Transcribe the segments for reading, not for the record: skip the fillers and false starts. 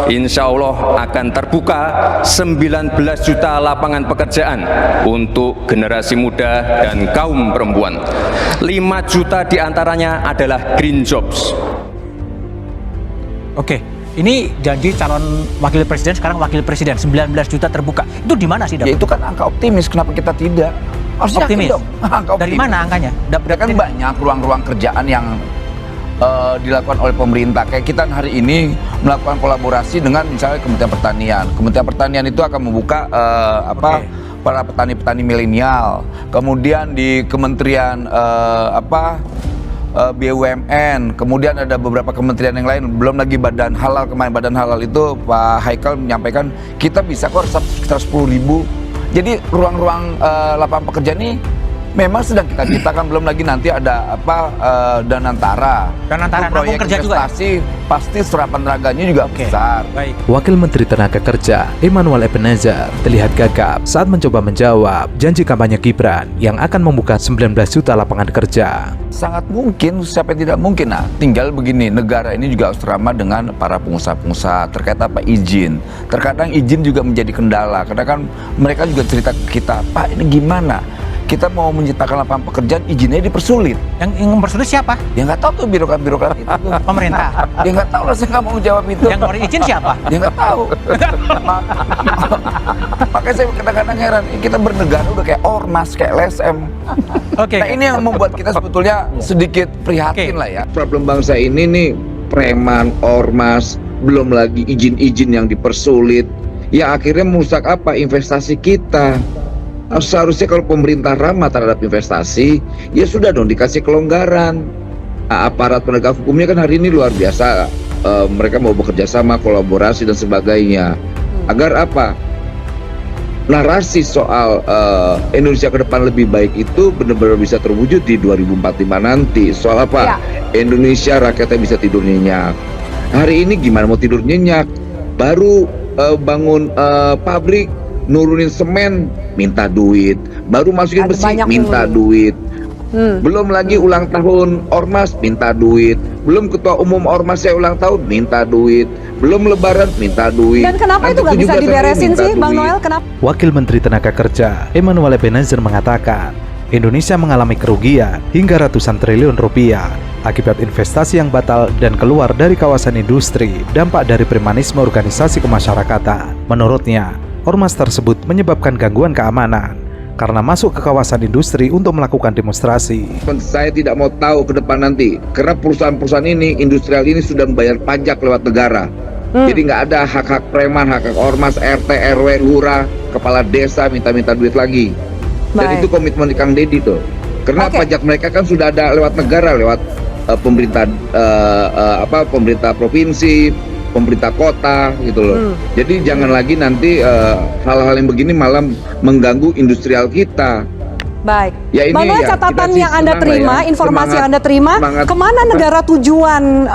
Insya Allah akan terbuka 19 juta lapangan pekerjaan untuk generasi muda dan kaum perempuan. 5 juta diantaranya adalah green jobs. Oke, ini janji calon wakil presiden, sekarang wakil presiden 19 juta terbuka. Itu di mana sih, Dap? Ya itu kan angka optimis, kenapa kita tidak? Harus Optimis? yakin dong. Angka optimis. Dari mana angkanya? Kan banyak ruang-ruang kerjaan yang dilakukan oleh pemerintah. Kayak kita hari ini melakukan kolaborasi dengan misalnya Kementerian Pertanian. Kementerian Pertanian itu akan membuka para petani-petani milenial. Kemudian di Kementerian BUMN, kemudian ada beberapa kementerian yang lain, belum lagi Badan Halal. Kemarin Badan Halal itu Pak Haikal menyampaikan kita bisa kok sekitar 10.000. Jadi ruang-ruang lapangan pekerjaan ini memang sedang kita ciptakan, belum lagi nanti ada Danantara. Danantara proyek kerja investasi juga, pasti serapan tenaganya juga besar. Baik. Wakil Menteri Tenaga Kerja Emmanuel Ebenezer terlihat gagap saat mencoba menjawab janji kampanye Gibran yang akan membuka 19 juta lapangan kerja. Sangat mungkin, siapa yang tidak mungkin? Nah, tinggal begini, negara ini juga harus ramah dengan para pengusaha-pengusaha terkait izin. Terkadang izin juga menjadi kendala. Kadang kan mereka juga cerita ke kita, Pak ini gimana? Kita mau menciptakan lapangan pekerjaan, izinnya dipersulit. Yang mempersulit siapa? Ya nggak tahu tuh birokrat-birokrat itu tuh. Pemerintah. Ya nggak tahu lah, saya nggak mau jawab itu. Yang ngori izin siapa? Ya nggak tahu. Makanya saya kadang-kadang heran, kita bernegara udah kayak ormas, kayak LSM. Oke. Nah ini yang membuat kita sebetulnya sedikit prihatin lah ya. Problem bangsa ini nih, preman, ormas, belum lagi izin-izin yang dipersulit, ya akhirnya merusak investasi kita. Seharusnya kalau pemerintah ramah terhadap investasi, ya sudah dong dikasih kelonggaran. Nah, aparat penegak hukumnya kan hari ini luar biasa, mereka mau bekerja sama, kolaborasi dan sebagainya. Agar narasi soal Indonesia ke depan lebih baik itu benar-benar bisa terwujud di 2045 nanti. Soal apa? Ya. Indonesia rakyatnya bisa tidur nyenyak. Hari ini gimana mau tidur nyenyak? Baru bangun pabrik, nurunin semen, minta duit. Baru masukin besi, minta duit. Belum lagi ulang tahun ormas, minta duit. Belum ketua umum ormas saya ulang tahun, minta duit. Belum lebaran, minta duit. Dan kenapa itu nggak bisa diberesin sih, Bang Noel? Kenapa? Wakil Menteri Tenaga Kerja Emmanuel Ebenezer mengatakan, Indonesia mengalami kerugian hingga ratusan triliun rupiah akibat investasi yang batal dan keluar dari kawasan industri, dampak dari premanisme organisasi kemasyarakatan. Menurutnya, ormas tersebut menyebabkan gangguan keamanan karena masuk ke kawasan industri untuk melakukan demonstrasi. Saya tidak mau tahu ke depan nanti, karena perusahaan-perusahaan ini, industrial ini sudah membayar pajak lewat negara. Jadi nggak ada hak-hak preman, hak-hak ormas, RT, RW, lurah, kepala desa minta-minta duit lagi. Dan itu komitmen Kang Deddy tuh. Karena pajak mereka kan sudah ada lewat negara, lewat pemerintah pemerintah provinsi, pemerintah kota gitu loh. Jadi jangan lagi nanti hal-hal yang begini malah mengganggu industrial kita. Baik. Ya, ini Bang Noel, ya, catatan yang Anda terima, informasi yang Anda terima, kemana negara tujuan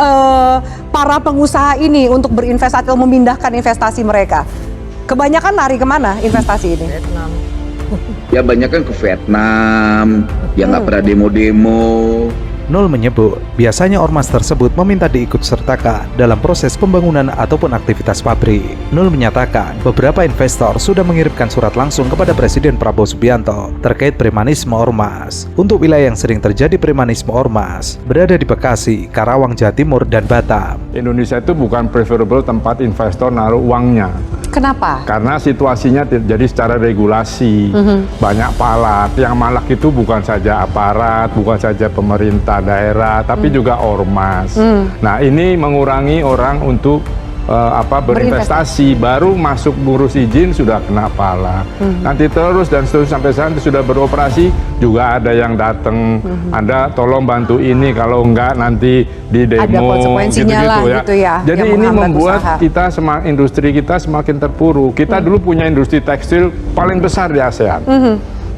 para pengusaha ini untuk berinvestasi atau memindahkan investasi mereka? Kebanyakan lari kemana investasi ini? Vietnam. Ya banyak kan ke Vietnam, yang nggak pernah demo-demo. Nol menyebut, biasanya ormas tersebut meminta diikutsertakan dalam proses pembangunan ataupun aktivitas pabrik. Nol menyatakan, beberapa investor sudah mengirimkan surat langsung kepada Presiden Prabowo Subianto terkait premanisme ormas. Untuk wilayah yang sering terjadi premanisme ormas, berada di Bekasi, Karawang, Jawa Timur, dan Batam. Indonesia itu bukan preferable tempat investor naruh uangnya. Kenapa? Karena situasinya terjadi secara regulasi, banyak palak. Yang malak itu bukan saja aparat, bukan saja pemerintah daerah, tapi juga ormas. Nah, ini mengurangi orang untuk berinvestasi, baru masuk ngurus izin sudah kena pala. Nanti terus dan seterusnya sampai saat sudah beroperasi juga ada yang datang, ada tolong bantu ini, kalau enggak nanti di demo, ada konsekuensinya gitu ya. Jadi ini membuat kita industri kita semakin terpuruk. Kita dulu punya industri tekstil paling besar di ASEAN.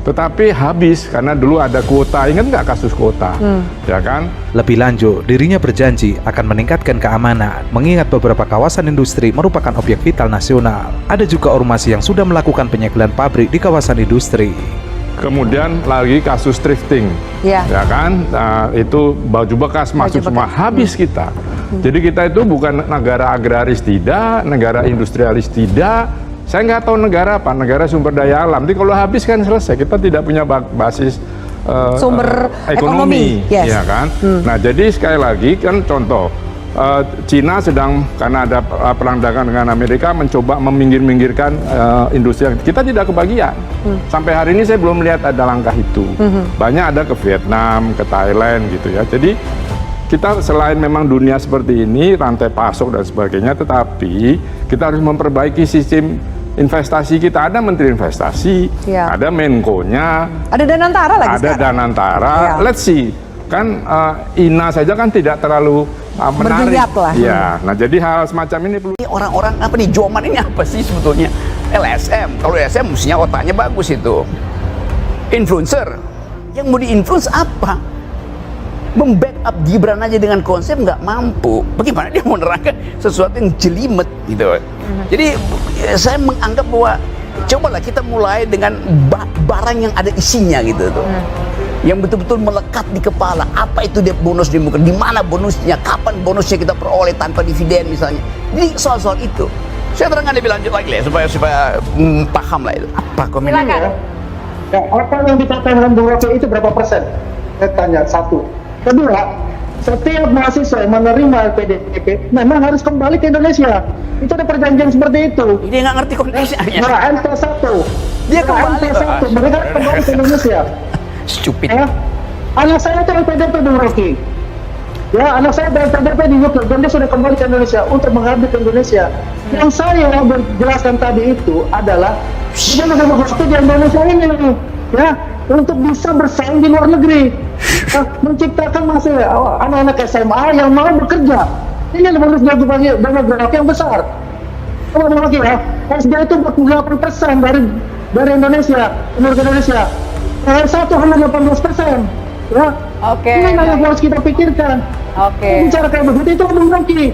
Tetapi habis karena dulu ada kuota, ingat nggak kasus kuota, ya kan? Lebih lanjut, dirinya berjanji akan meningkatkan keamanan, mengingat beberapa kawasan industri merupakan objek vital nasional. Ada juga ormas yang sudah melakukan penyegelan pabrik di kawasan industri. kemudian lagi kasus thrifting, Ya. ya kan? Nah, itu baju bekas masuk semua, habis kita. Jadi kita itu bukan negara agraris tidak, negara industrialis tidak. Saya nggak tahu negara apa, negara sumber daya alam. Jadi kalau habis kan selesai, kita tidak punya basis Sumber ekonomi. Yes. ya kan? Nah, jadi sekali lagi kan contoh. Cina sedang karena ada perang dagang dengan Amerika mencoba meminggir-minggirkan industri yang kita tidak kebagian. Sampai hari ini saya belum melihat ada langkah itu. Banyak ada ke Vietnam, ke Thailand gitu ya. Jadi kita selain memang dunia seperti ini, rantai pasok dan sebagainya, tetapi kita harus memperbaiki sistem investasi kita. Ada menteri investasi, Ya. ada Menko-nya, Ada Danantara lagi ada sekarang. Danantara. Ya. Let's see. Kan INA saja kan tidak terlalu menarik. Bergeliat lah. Ya, nah jadi hal semacam ini perlu. Ini orang-orang apa nih, Joman ini apa sih sebetulnya? LSM, kalau LSM mestinya otaknya bagus itu. Influencer, yang mau di-influence apa? Membackup Gibran aja dengan konsep nggak mampu. Bagaimana dia mau nerangkan sesuatu yang jelimet gitu? Jadi saya menganggap bahwa cobalah kita mulai dengan barang yang ada isinya gitu tuh. Yang betul-betul melekat di kepala. Apa itu dia bonus demokrasi? Di mana bonusnya? Kapan bonusnya kita peroleh tanpa dividen misalnya? Jadi soal-soal itu. Saya terangkan lebih lanjut lagi lah supaya paham lah itu. Apa komennya? Silakan. Ya, apa yang dikatakan Bung Rocky itu berapa persen? Saya tanya, satu. Kedua, setiap mahasiswa yang menerima LPDP memang harus kembali ke Indonesia. Itu ada perjanjian seperti itu. Dia nggak ngerti konteksnya. Nah, NT1. Dia kembali, NT1, mereka kembali ke Indonesia. Stupid. Ya, anak saya itu LPDP Bung Rocky. Ya, anak saya LPDP di UK dan dia sudah kembali ke Indonesia untuk mengabdi ke Indonesia. Yang saya berjelaskan tadi itu adalah dia waktu di Indonesia ini, ya, untuk bisa bersaing di luar negeri, menciptakan anak-anak SMA yang mau bekerja. Ini bonus demografi yang besar. Bung Rocky ya, SD itu 48% dari Indonesia, penduduk Indonesia. Satu hanya 18%. Ya. Oke. Ini yang harus kita pikirkan. Oke. Bicara kayak begitu itu Bung Rocky.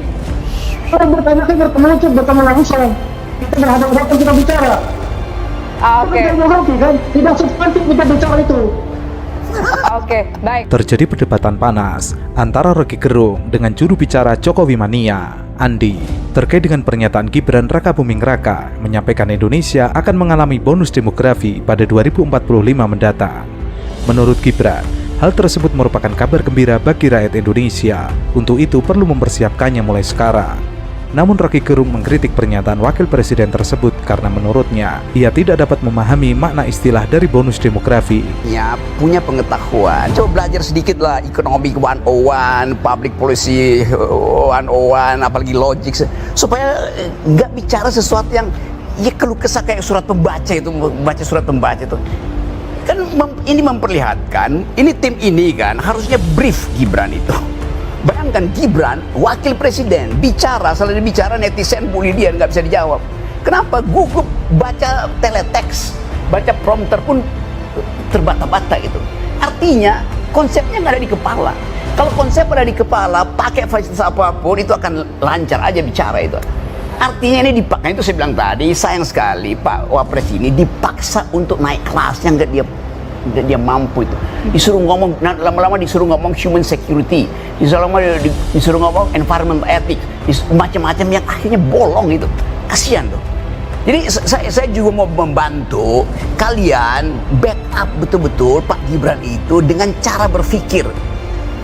Kalau bertanya kan bertemu langsung. Kita berhadapan kita bicara. Oke. Bung Rocky kan tidak substantif kita bicara itu. Oke, baik. Terjadi perdebatan panas antara Rocky Gerung dengan juru bicara Jokowi Mania, Andi, terkait dengan pernyataan Gibran Rakabuming Raka menyampaikan Indonesia akan mengalami bonus demografi pada 2045 mendatang. Menurut Gibran, hal tersebut merupakan kabar gembira bagi rakyat Indonesia. Untuk itu perlu mempersiapkannya mulai sekarang. Namun Rocky Gerung mengkritik pernyataan wakil presiden tersebut karena menurutnya ia tidak dapat memahami makna istilah dari bonus demografi. Ya, punya pengetahuan. Coba belajar sedikit lah ekonomi 101, public policy 101, apalagi logik, supaya nggak bicara sesuatu yang ya keluh kesah kayak surat pembaca itu, baca surat pembaca itu. Kan ini memperlihatkan, ini tim ini kan harusnya brief Gibran itu. Bayangkan Gibran, wakil presiden, bicara, salah bicara netizen bully dia, nggak bisa dijawab. Kenapa? Gugup baca teletext, baca prompter pun terbata-bata gitu. Artinya konsepnya nggak ada di kepala. Kalau konsep ada di kepala, pakai fasilitas apapun itu akan lancar aja bicara itu. Artinya ini dipaksa, itu saya bilang tadi, sayang sekali Pak Wapres ini dipaksa untuk naik kelas yang nggak dia mampu itu. Disuruh ngomong, lama-lama disuruh ngomong human security, disuruh ngomong environment ethics, macam-macam yang akhirnya bolong itu. Kasihan tuh. Jadi saya juga mau membantu kalian backup betul-betul Pak Gibran itu dengan cara berpikir.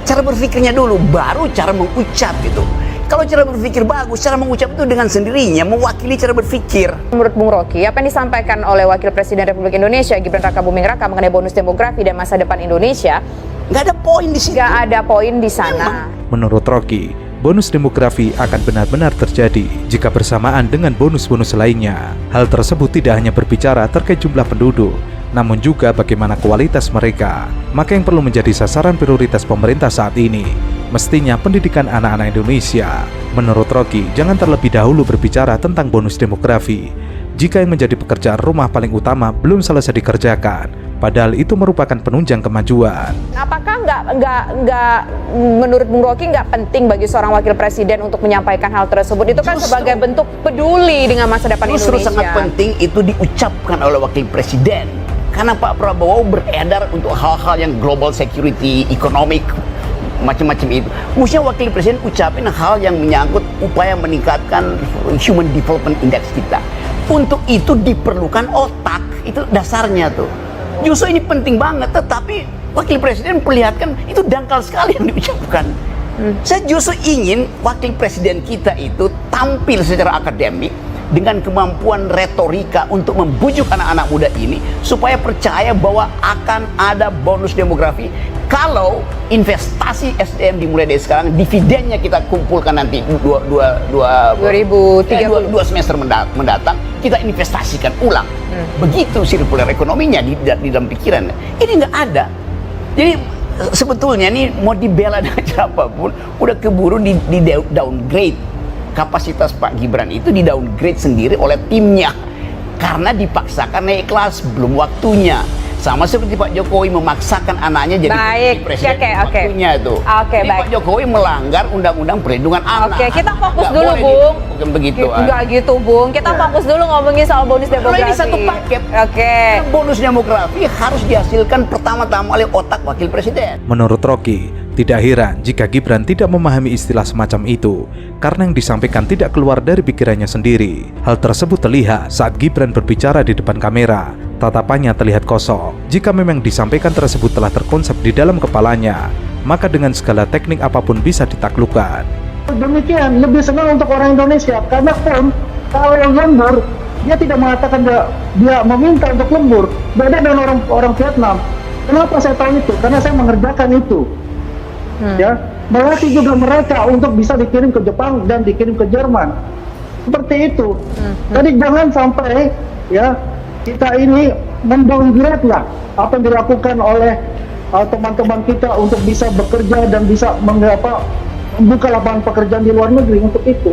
Cara berpikirnya dulu, baru cara mengucap gitu. Kalau cara berpikir bagus, cara mengucap itu dengan sendirinya mewakili cara berpikir. Menurut Bung Rocky, apa yang disampaikan oleh Wakil Presiden Republik Indonesia Gibran Rakabuming Raka mengenai bonus demografi dan masa depan Indonesia, nggak ada poin di situ. nggak ada poin di sana. Menurut Rocky, bonus demografi akan benar-benar terjadi jika bersamaan dengan bonus-bonus lainnya. Hal tersebut tidak hanya berbicara terkait jumlah penduduk, namun juga bagaimana kualitas mereka. Maka yang perlu menjadi sasaran prioritas pemerintah saat ini mestinya pendidikan anak-anak Indonesia. Menurut Rocky, jangan terlebih dahulu berbicara tentang bonus demografi jika yang menjadi pekerjaan rumah paling utama belum selesai dikerjakan, padahal itu merupakan penunjang kemajuan. Apakah nggak menurut Bung Rocky nggak penting bagi seorang wakil presiden untuk menyampaikan hal tersebut? Itu kan sebagai bentuk peduli dengan masa depan Justru Indonesia. sangat penting itu diucapkan oleh wakil presiden. Karena Pak Prabowo beredar untuk hal-hal yang global security, economic, macam-macam itu. Mestinya wakil presiden ucapin hal yang menyangkut upaya meningkatkan human development index kita. Untuk itu diperlukan otak, itu dasarnya tuh. Justru ini penting banget, tetapi wakil presiden perlihatkan itu dangkal sekali yang diucapkan. Saya justru ingin wakil presiden kita itu tampil secara akademik dengan kemampuan retorika untuk membujuk anak-anak muda ini supaya percaya bahwa akan ada bonus demografi kalau investasi SDM dimulai dari sekarang, dividennya kita kumpulkan nanti 2030 dua semester mendatang, kita investasikan ulang. Begitu sirkular ekonominya di dalam pikiran. Ini nggak ada. Jadi sebetulnya ini mau dibela dengan siapapun udah keburu di downgrade. Kapasitas Pak Gibran itu di downgrade sendiri oleh timnya karena dipaksakan naik kelas, belum waktunya. Sama seperti Pak Jokowi memaksakan anaknya jadi presiden, waktunya itu. Jadi Pak Jokowi melanggar undang-undang perlindungan anak. Kita fokus dulu, Bung. Bukan begitu. Enggak gitu, Bung. Kita fokus dulu ngomongin soal bonus demografi. Ini satu paket. Bonus demografi harus dihasilkan pertama-tama oleh otak wakil presiden. Menurut Rocky, tidak heran jika Gibran tidak memahami istilah semacam itu, karena yang disampaikan tidak keluar dari pikirannya sendiri. Hal tersebut terlihat saat Gibran berbicara di depan kamera. Tatapannya terlihat kosong. Jika memang disampaikan tersebut telah terkonsep di dalam kepalanya, maka dengan segala teknik apapun bisa ditaklukkan. Demikian, lebih senang untuk orang Indonesia, karena pun kalau yang lembur, dia tidak mengatakan dia meminta untuk lembur. Beda dengan orang Vietnam. Kenapa saya tahu itu? Karena saya mengerjakan itu. Ya, melatih juga mereka untuk bisa dikirim ke Jepang dan dikirim ke Jerman. Seperti itu. Jadi jangan sampai ya kita ini mendowngrade lah apa yang dilakukan oleh teman-teman kita untuk bisa bekerja dan bisa membuka lapangan pekerjaan di luar negeri untuk itu.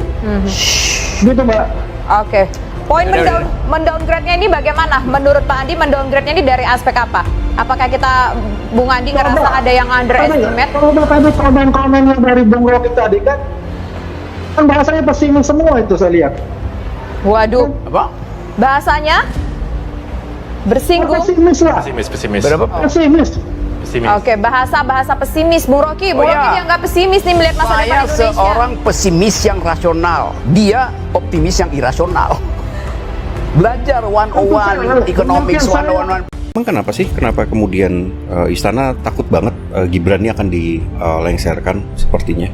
Gitu, Mbak. Oke. Poin mendowngrade-nya ini bagaimana? Menurut Pak Andi, mendowngrade-nya ini dari aspek apa? Apakah kita, Bung Andi, ngerasa ada yang underestimate? Kalau tadi komen-komennya dari Bung Rocky tadi kan bahasanya pesimis semua itu saya lihat. Waduh. Apa? Bahasanya bersinggung. Pesimis lah. Pesimis. Berapa? Pesimis. Oke, bahasa pesimis. Bung Rocky dia nggak pesimis nih melihat masa depan Indonesia. Saya seorang pesimis yang rasional, dia optimis yang irasional. Belajar 101, economics 101. Emang kenapa kemudian istana takut banget Gibran ini akan dilengserkan sepertinya?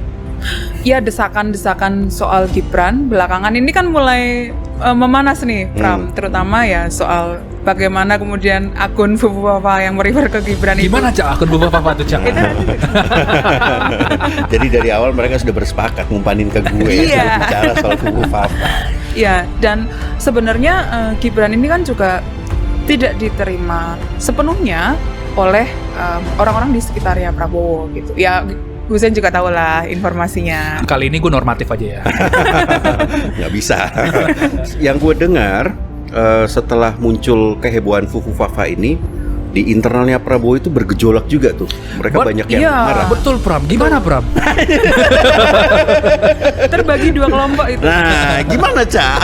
Ya, desakan-desakan soal Gibran belakangan ini kan mulai memanas nih, Pram. Terutama ya soal bagaimana kemudian akun Fufu Fafa yang merefer ke Gibran itu. Gimana, Cak, akun Fufu Fafa itu, Cak? Jadi dari awal mereka sudah bersepakat ngumpanin ke gue bicara soal Fufu Fafa. Iya, dan sebenarnya Gibran ini kan juga tidak diterima sepenuhnya oleh orang-orang di sekitarnya Prabowo gitu. Ya, Husein juga tahu lah informasinya. Kali ini gue normatif aja ya. Nggak bisa. Yang gue dengar setelah muncul kehebohan Fufu Fafa ini, di internalnya Prabowo itu bergejolak juga tuh. Mereka banyak yang marah. Betul, Pram. Gimana, Pram? Terbagi dua kelompok itu. Nah, gimana, Cak?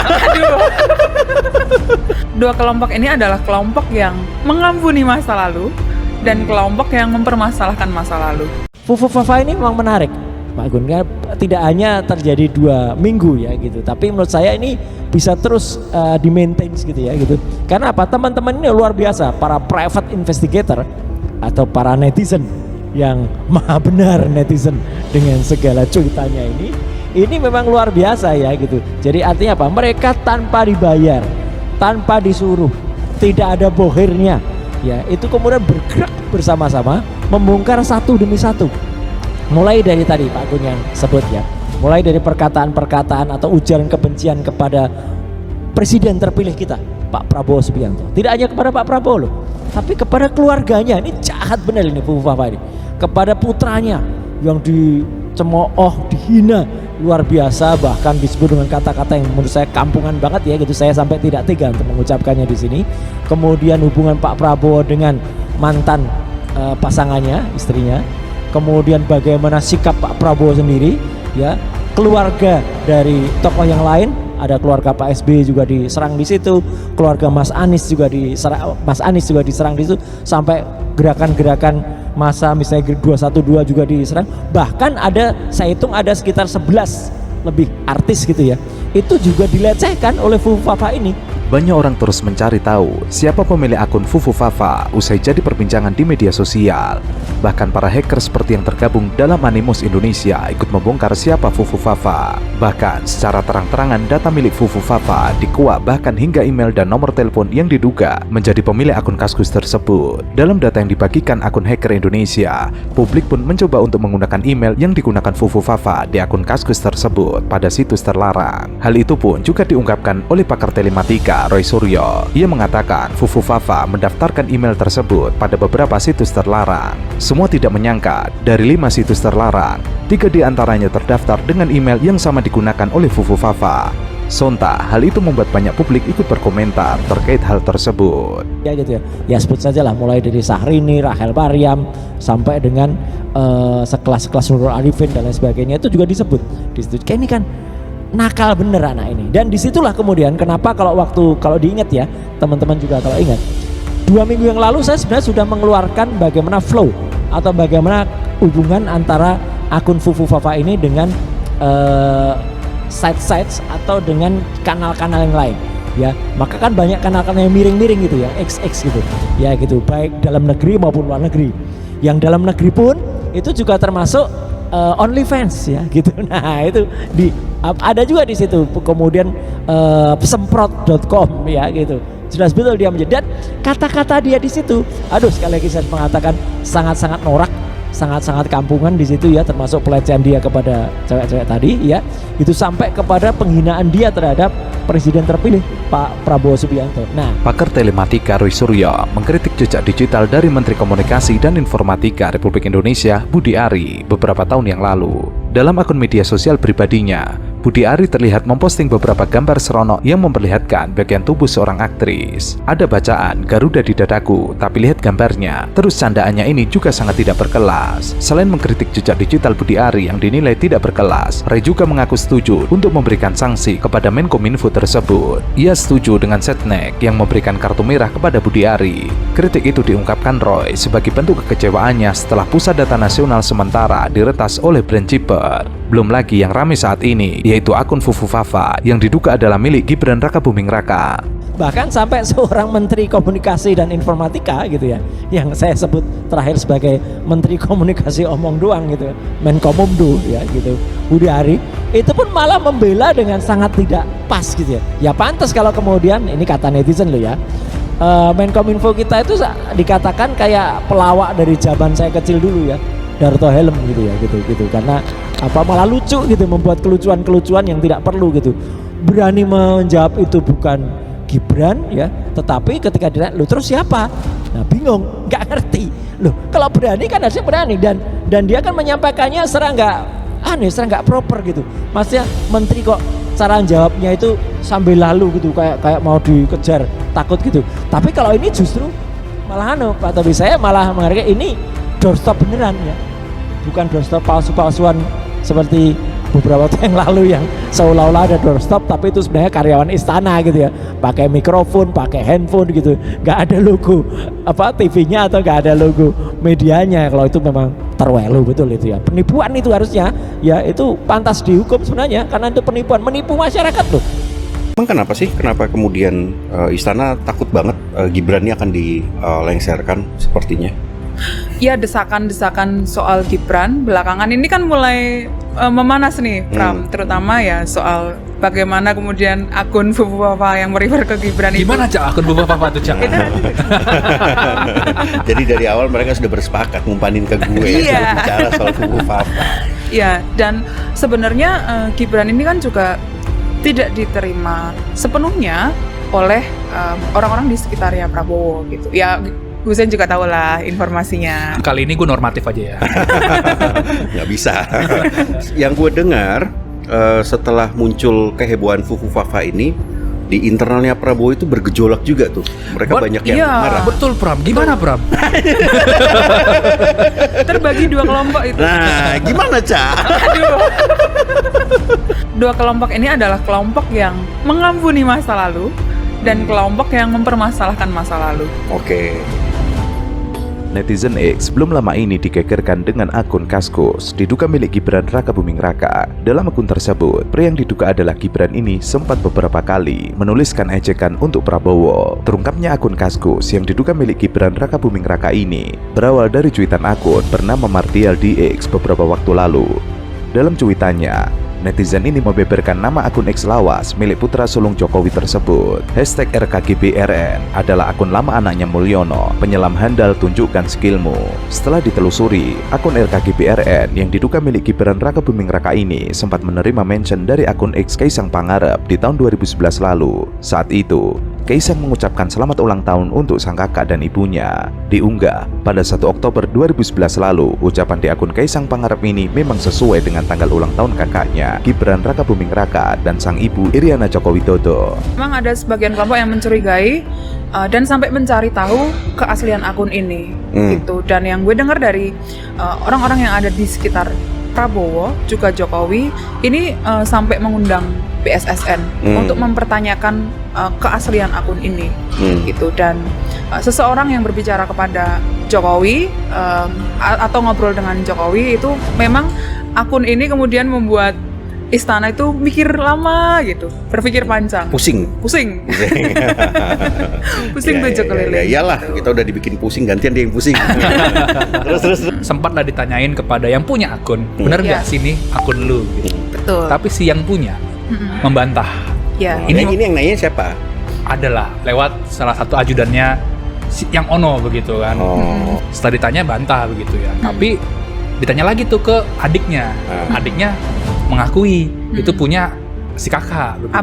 Dua kelompok ini adalah kelompok yang mengampuni masa lalu dan kelompok yang mempermasalahkan masa lalu. Fufu Fafa ini memang menarik, Pak Gun, kan tidak hanya terjadi 2 minggu ya gitu, tapi menurut saya ini bisa terus di-maintain gitu ya gitu. Karena apa? Teman-teman ini luar biasa, para private investigator atau para netizen yang maha benar netizen dengan segala cuitannya ini memang luar biasa ya gitu. Jadi artinya apa? Mereka tanpa dibayar, tanpa disuruh, tidak ada bohirnya. Ya, itu kemudian bergerak bersama-sama membongkar satu demi satu. Mulai dari tadi Pak Gun yang sebut ya, mulai dari perkataan-perkataan atau ujaran kebencian kepada presiden terpilih kita, Pak Prabowo Subianto. Tidak hanya kepada Pak Prabowo loh, tapi kepada keluarganya. Ini jahat benar ini Fufu Fafa ini. Kepada putranya yang dicemooh, dihina luar biasa, bahkan disebut dengan kata-kata yang menurut saya kampungan banget ya gitu. Saya sampai tidak tega untuk mengucapkannya di sini. Kemudian hubungan Pak Prabowo dengan mantan pasangannya, istrinya. Kemudian bagaimana sikap Pak Prabowo sendiri, ya, keluarga dari tokoh yang lain, ada keluarga Pak SBY juga diserang di situ, keluarga Mas Anies juga diserang di situ, sampai gerakan-gerakan masa misalnya 212 juga diserang. Bahkan ada, saya hitung ada sekitar 11 lebih artis gitu ya, itu juga dilecehkan oleh Fufufafa ini. Banyak orang terus mencari tahu siapa pemilik akun Fufufafa usai jadi perbincangan di media sosial. Bahkan para hacker seperti yang tergabung dalam Animus Indonesia ikut membongkar siapa Fufufafa. Bahkan secara terang-terangan data milik Fufufafa dikuak, bahkan hingga email dan nomor telepon yang diduga menjadi pemilik akun Kaskus tersebut. Dalam data yang dibagikan akun hacker Indonesia, publik pun mencoba untuk menggunakan email yang digunakan Fufufafa di akun Kaskus tersebut pada situs terlarang. Hal itu pun juga diungkapkan oleh pakar telematika Roy Suryo. Ia mengatakan Fufufafa mendaftarkan email tersebut pada beberapa situs terlarang. Semua tidak menyangka dari 5 situs terlarang, 3 diantaranya terdaftar dengan email yang sama digunakan oleh Fufufafa. Sontak, hal itu membuat banyak publik ikut berkomentar terkait hal tersebut. Ya gitu ya, ya sebut saja lah, mulai dari Syahrini, Rahel Maryam, sampai dengan sekelas-kelas Nurul Arifin dan lain sebagainya, itu juga disebut di situ. Kayak ini kan nakal bener anak ini. Dan disitulah kemudian kenapa kalau diingat ya teman-teman juga kalau ingat, 2 minggu yang lalu saya sebenarnya sudah mengeluarkan bagaimana flow atau bagaimana hubungan antara akun Fufufafa ini dengan sites atau dengan kanal-kanal yang lain ya. Maka kan banyak kanal-kanal yang miring-miring gitu ya, XX gitu ya gitu, baik dalam negeri maupun luar negeri. Yang dalam negeri pun itu juga termasuk OnlyFans ya gitu. Nah itu ada juga di situ. Kemudian semprot.com ya gitu. Jelas betul dia menjadi, dan kata-kata dia di situ, aduh sekali lagi saya mengatakan sangat-sangat norak, sangat-sangat kampungan di situ ya, termasuk pelecehan dia kepada cewek-cewek tadi ya. Itu sampai kepada penghinaan dia terhadap Presiden terpilih Pak Prabowo Subianto. Nah, pakar telematika Roy Suryo mengkritik jejak digital dari Menteri Komunikasi dan Informatika Republik Indonesia Budi Ari beberapa tahun yang lalu. Dalam akun media sosial pribadinya, Budi Ari terlihat memposting beberapa gambar seronok yang memperlihatkan bagian tubuh seorang aktris. Ada bacaan Garuda di dadaku, tapi lihat gambarnya. Terus candaannya ini juga sangat tidak berkelas. Selain mengkritik jejak digital Budi Ari yang dinilai tidak berkelas, Ray juga mengaku setuju untuk memberikan sanksi kepada Menkominfo tersebut. Ia setuju dengan Setnek yang memberikan kartu merah kepada Budi Ari. Kritik itu diungkapkan Roy sebagai bentuk kekecewaannya setelah Pusat Data Nasional sementara diretas oleh Brand Chipper. Belum lagi yang ramai saat ini, yaitu akun Fufufafa yang diduga adalah milik Gibran Rakabuming Raka. Bahkan sampai seorang Menteri Komunikasi dan Informatika gitu ya, yang saya sebut terakhir sebagai Menteri Komunikasi omong doang gitu, Menkomumdo ya gitu, Budi Ari, itu pun malah membela dengan sangat tidak pas gitu ya. Ya pantas kalau kemudian, ini kata netizen loh ya, Menkominfo kita itu dikatakan kayak pelawak dari zaman saya kecil dulu ya, Darto Helm gitu ya gitu karena malah lucu gitu, membuat kelucuan-kelucuan yang tidak perlu gitu. Berani menjawab itu bukan Gibran ya, tetapi ketika ditanya, "Loh terus siapa?" Nah bingung, nggak ngerti. Loh kalau berani kan harusnya berani, dan dia kan menyampaikannya serang nggak proper gitu. Maksudnya menteri kok cara jawabnya itu sambil lalu gitu, kayak mau dikejar, takut gitu. Tapi kalau ini justru malah Pak Tobi, saya malah menghargai ini doorstop beneran ya, bukan doorstop palsu-palsuan seperti beberapa waktu yang lalu yang seolah-olah ada doorstop tapi itu sebenarnya karyawan istana gitu ya, pakai mikrofon, pakai handphone gitu, nggak ada logo TV-nya atau nggak ada logo medianya. Kalau itu memang terwelu betul itu ya, penipuan itu harusnya ya, itu pantas dihukum sebenarnya karena itu penipuan, menipu masyarakat loh. Emang kenapa kemudian istana takut banget Gibran ini akan dilengserkan sepertinya? Ya desakan-desakan soal Gibran belakangan ini kan mulai memanas nih Pram, terutama ya soal bagaimana kemudian akun Fufufafa yang merefer ke Gibran itu. Gimana Cak akun Fufufafa itu Cak? Jadi dari awal mereka sudah bersepakat ngumpanin ke gue bicara soal Fufufafa. Iya, dan sebenarnya Gibran ini kan juga tidak diterima sepenuhnya oleh orang-orang di sekitarnya Prabowo gitu. Ya Husein juga tahu lah informasinya. Kali ini gue normatif aja ya. Nggak bisa. Yang gue dengar setelah muncul kehebohan Fufufafa ini di internalnya Prabowo itu bergejolak juga tuh. Mereka banyak yang marah. Betul Pram. Gimana Pram? Terbagi dua kelompok itu. Nah, gimana Cak? Dua kelompok ini adalah kelompok yang mengampuni masa lalu dan kelompok yang mempermasalahkan masa lalu. Oke. Netizen X belum lama ini digegerkan dengan akun Kaskus diduga milik Gibran Rakabuming Raka. Dalam akun tersebut, pria yang diduga adalah Gibran ini sempat beberapa kali menuliskan ejekan untuk Prabowo. Terungkapnya akun Kaskus yang diduga milik Gibran Rakabuming Raka ini berawal dari cuitan akun bernama Martial di X beberapa waktu lalu. Dalam cuitannya, netizen ini membeberkan nama akun X lawas milik putra sulung Jokowi tersebut. #RKGBRN adalah akun lama anaknya Mulyono, penyelam handal tunjukkan skillmu. Setelah ditelusuri, akun RKGBRN yang diduga milik Gibran Rakabuming Raka ini sempat menerima mention dari akun X Kaisang Pangarep di tahun 2011 lalu. Saat itu, Kaisang mengucapkan selamat ulang tahun untuk sang kakak dan ibunya. Diunggah pada 1 Oktober 2011 lalu, ucapan di akun Kaisang Pangarep ini memang sesuai dengan tanggal ulang tahun kakaknya, Gibran Rakabuming Raka, dan sang ibu Iriana Joko Widodo. Memang ada sebagian kelompok yang mencurigai dan sampai mencari tahu keaslian akun ini, gitu. Dan yang gue dengar dari orang-orang yang ada di sekitar Prabowo juga Jokowi ini sampai mengundang BSSN untuk mempertanyakan keaslian akun ini, gitu. Dan seseorang yang berbicara kepada Jokowi atau ngobrol dengan Jokowi itu memang akun ini kemudian membuat istana itu mikir lama gitu, berpikir panjang. Pusing Pusing tujuh keliling. Ya iyalah, kita udah dibikin pusing, gantian dia yang pusing. terus. Sempatlah ditanyain kepada yang punya akun, bener nggak sini akun lu? Gitu. Betul. Tapi si yang punya membantah. Ya. Ini yang nanya siapa? Adalah lewat salah satu ajudannya yang Ono begitu kan. Setelah ditanya bantah begitu ya. Tapi ditanya lagi tuh ke adiknya. Adiknya mengakui itu punya si kakak begitu.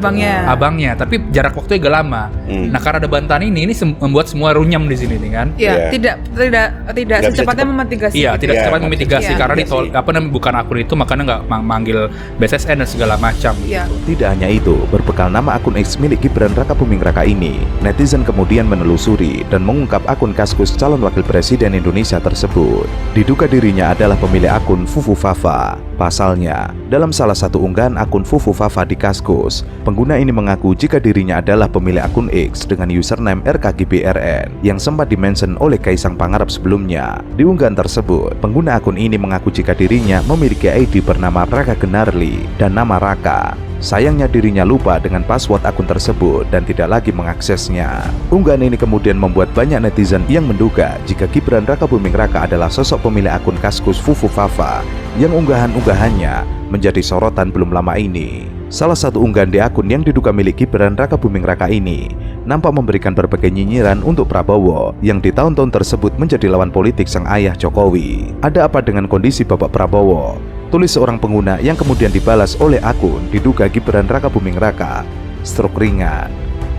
Abangnya, tapi jarak waktunya agak lama. Nah, karena ada bantahan ini membuat semua runyam di sini nih kan. Iya, tidak secepatnya memitigasi. Iya, gitu. tidak secepatnya memitigasi karena bukan akun itu, makanya nggak manggil BSSN dan segala macam. Iya. Tidak hanya itu, berbekal nama akun X milik Gibran Rakabuming Raka ini, netizen kemudian menelusuri dan mengungkap akun Kaskus calon wakil presiden Indonesia tersebut. Diduga dirinya adalah pemilik akun Fufu Fafa. Pasalnya, dalam salah satu unggahan akun Fufu Fafa di Kaskus, pengguna ini mengaku jika dirinya adalah pemilik akun X dengan username RKGBRN yang sempat dimention oleh Kaisang Pangarep sebelumnya. Di unggahan tersebut, pengguna akun ini mengaku jika dirinya memiliki ID bernama Raka Genarli dan nama Raka. Sayangnya dirinya lupa dengan password akun tersebut dan tidak lagi mengaksesnya. Unggahan ini kemudian membuat banyak netizen yang menduga jika Gibran Rakabuming Raka adalah sosok pemilik akun Kaskus Fufu Fafa yang unggahan-unggahannya menjadi sorotan belum lama ini. Salah satu unggahan di akun yang diduga milik Gibran Rakabuming Raka ini nampak memberikan berbagai nyinyiran untuk Prabowo yang di tahun-tahun tersebut menjadi lawan politik sang ayah Jokowi. Ada apa dengan kondisi Bapak Prabowo? Tulis seorang pengguna yang kemudian dibalas oleh akun diduga Gibran Rakabuming Raka, stroke ringan.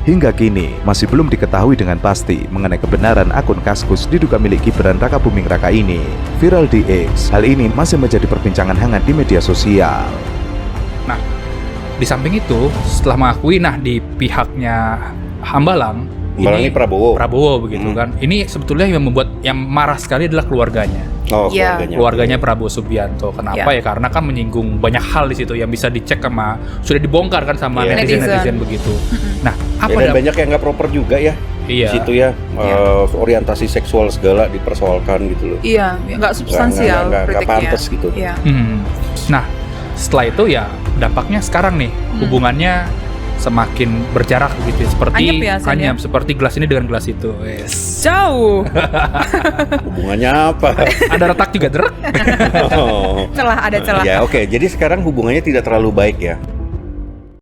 Hingga kini masih belum diketahui dengan pasti mengenai kebenaran akun Kaskus diduga milik Gibran Rakabuming Raka ini viral di X. Hal ini masih menjadi perbincangan hangat di media sosial. Nah, di samping itu setelah mengakui, di pihaknya Hambalang ini Prabowo begitu kan. Ini sebetulnya yang membuat yang marah sekali adalah keluarganya. Keluarganya Prabowo Subianto. Kenapa ya? Karena kan menyinggung banyak hal di situ yang bisa dicek sudah dibongkar kan sama netizen begitu. Nah, dan banyak yang nggak proper juga ya. Iya. Situ ya, orientasi seksual segala dipersoalkan gitu loh. Iya, nggak substansial, nggak pantas gitu. Iya. Nah, setelah itu ya dampaknya sekarang nih hubungannya semakin berjarak gitu, seperti anyep, seperti gelas ini dengan gelas itu. Jauh. Hubungannya apa? Ada retak juga, Celah. Ya, oke. Jadi sekarang hubungannya tidak terlalu baik ya.